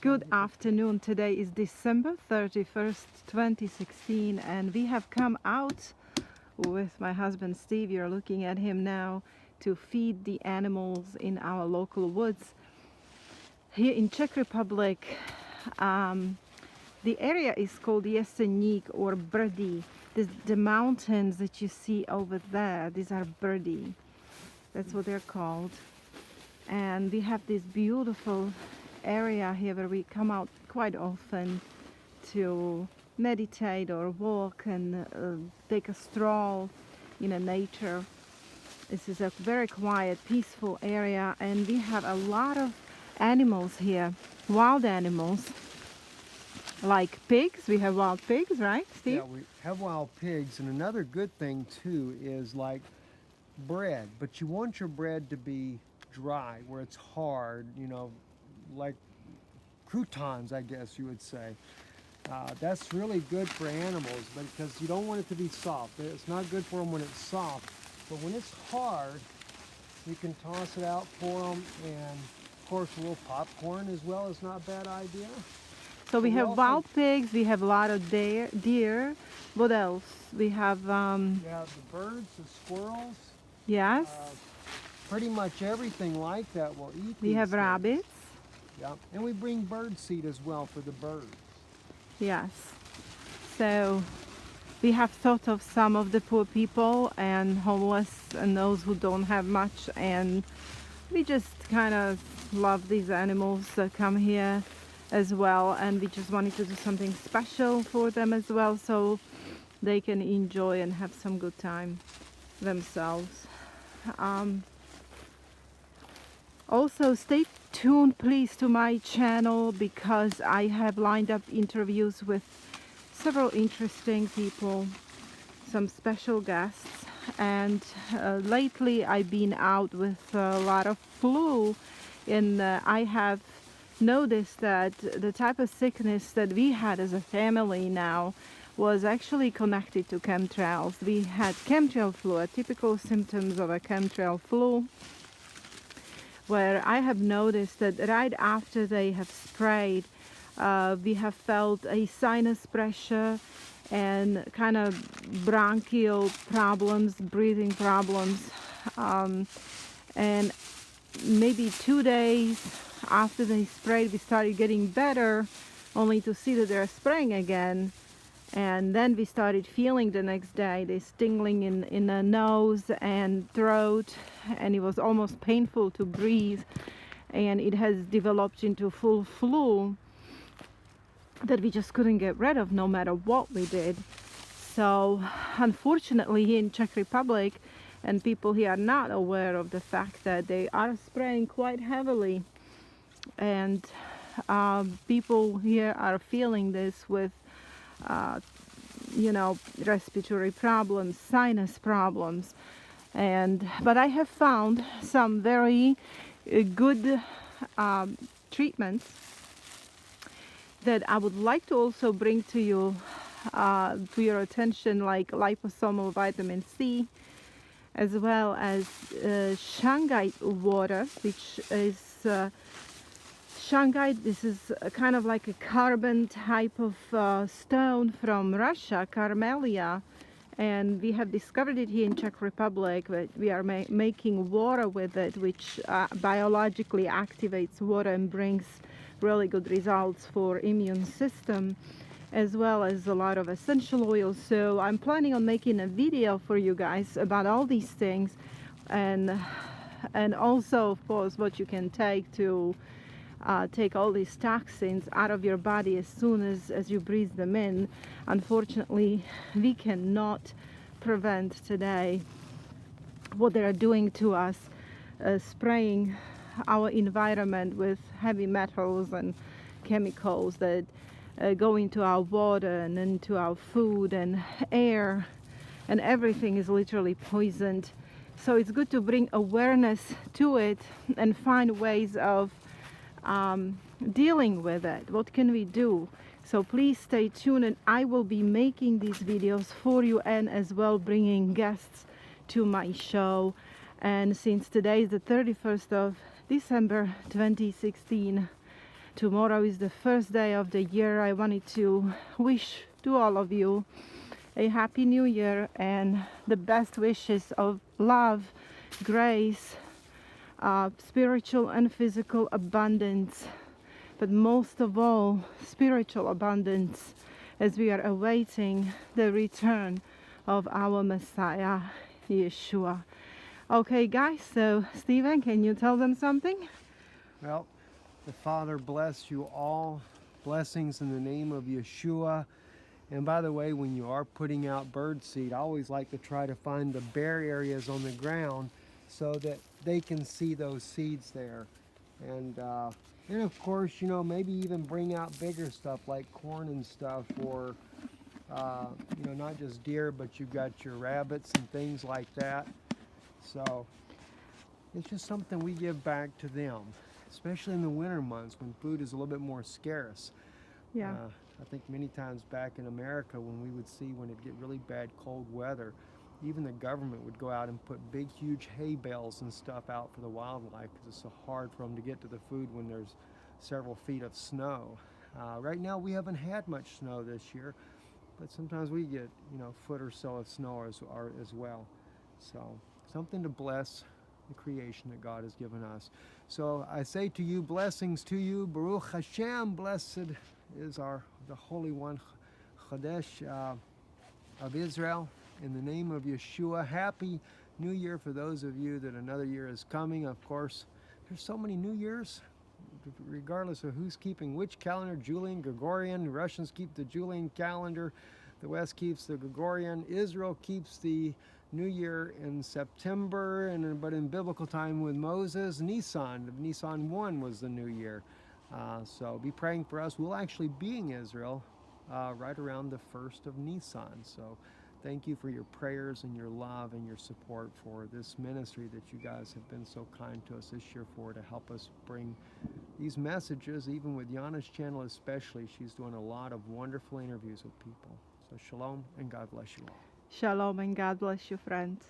Good afternoon. Today is December 31st, 2016, and we have come out with my husband Steve. You're looking at him now, to feed the animals in our local woods. Here in Czech Republic, the area is called Jeseník or Brdy. The mountains that you see over there, these are Brdy. That's what they're called. And we have this beautiful area here where we come out quite often to meditate or walk and take a stroll in the nature. This is a very quiet, peaceful area, and we have a lot of animals here, wild animals, like pigs. We have wild pigs, right, Steve? Yeah, we have wild pigs, and another good thing too is like bread, but you want your bread to be dry, where it's hard, you know, like croutons, I guess you would say. That's really good for animals, but because you don't want it to be soft. It's not good for them when it's soft, but when it's hard, you can toss it out for them, and of course a little popcorn as well is not a bad idea. So we have wild pigs, we have a lot of deer. What else? We have Yeah, the birds, the squirrels. Yes. Pretty much everything like that will eat. We have things. rabbits. Yeah, and we bring bird seed as well for the birds. Yes. So we have thought of some of the poor people and homeless and those who don't have much, and we just kind of love these animals that come here as well, and we just wanted to do something special for them as well, so they can enjoy and have some good time themselves. Also, stay tuned please to my channel, because I have lined up interviews with several interesting people, some special guests, and lately I've been out with a lot of flu, and I have noticed that the type of sickness that we had as a family now was actually connected to chemtrails. We had chemtrail flu, a typical symptoms of a chemtrail flu, where I have noticed that right after they have sprayed, we have felt a sinus pressure and kind of bronchial problems, breathing problems, and maybe 2 days after they sprayed, we started getting better, only to see that they're spraying again. And then we started feeling the next day this tingling in the nose and throat, and it was almost painful to breathe, and it has developed into full flu that we just couldn't get rid of no matter what we did. So unfortunately here in Czech Republic, and people here are not aware of the fact that they are spraying quite heavily, and people here are feeling this with you know, respiratory problems, sinus problems, but I have found some very good treatments that I would like to also bring to you, to your attention, like liposomal vitamin C, as well as shungite water, which is shungite. This is kind of like a carbon type of stone from Russia, Carmelia, and we have discovered it here in Czech Republic. We are making water with it, which biologically activates water and brings really good results for immune system, as well as a lot of essential oils. So I'm planning on making a video for you guys about all these things, and also of course what you can take to take all these toxins out of your body as soon as you breathe them in. Unfortunately, we cannot prevent today what they are doing to us, spraying our environment with heavy metals and chemicals that go into our water and into our food and air, and everything is literally poisoned. So it's good to bring awareness to it and find ways of dealing with it. What can we do? So please stay tuned, and I will be making these videos for you, and as well bringing guests to my show. And since today is the 31st of December 2016, Tomorrow is the first day of the year. I wanted to wish to all of you a happy new year and the best wishes of love, grace, spiritual and physical abundance, but most of all, spiritual abundance as we are awaiting the return of our Messiah, Yeshua. Okay, guys, so Stephen, can you tell them something? Well, the Father bless you all. Blessings in the name of Yeshua. And by the way, when you are putting out bird seed, I always like to try to find the bare areas on the ground so that they can see those seeds there. And of course, maybe even bring out bigger stuff like corn and stuff, or not just deer, but you've got your rabbits and things like that. So it's just something we give back to them, especially in the winter months when food is a little bit more scarce. Yeah. I think many times back in America when we would see when it get really bad cold weather, even the government would go out and put big huge hay bales and stuff out for the wildlife because it's so hard for them to get to the food when there's several feet of snow. Right now we haven't had much snow this year, but sometimes we get a foot or so of snow as well. So something to bless the creation that God has given us. So I say to you, blessings to you, Baruch Hashem, blessed is the Holy One, Chodesh of Israel. In the name of Yeshua, Happy New Year for those of you that another year is coming. Of course, there's so many New Years, regardless of who's keeping which calendar, Julian, Gregorian. The Russians keep the Julian calendar. The West keeps the Gregorian. Israel keeps the New Year in September, but in biblical time with Moses, Nisan 1 was the New Year. So be praying for us. We'll actually be in Israel right around the 1st of Nisan. So thank you for your prayers and your love and your support for this ministry that you guys have been so kind to us this year for, to help us bring these messages, even with Jana's channel especially. She's doing a lot of wonderful interviews with people. So shalom and God bless you all. Shalom and God bless you, friends.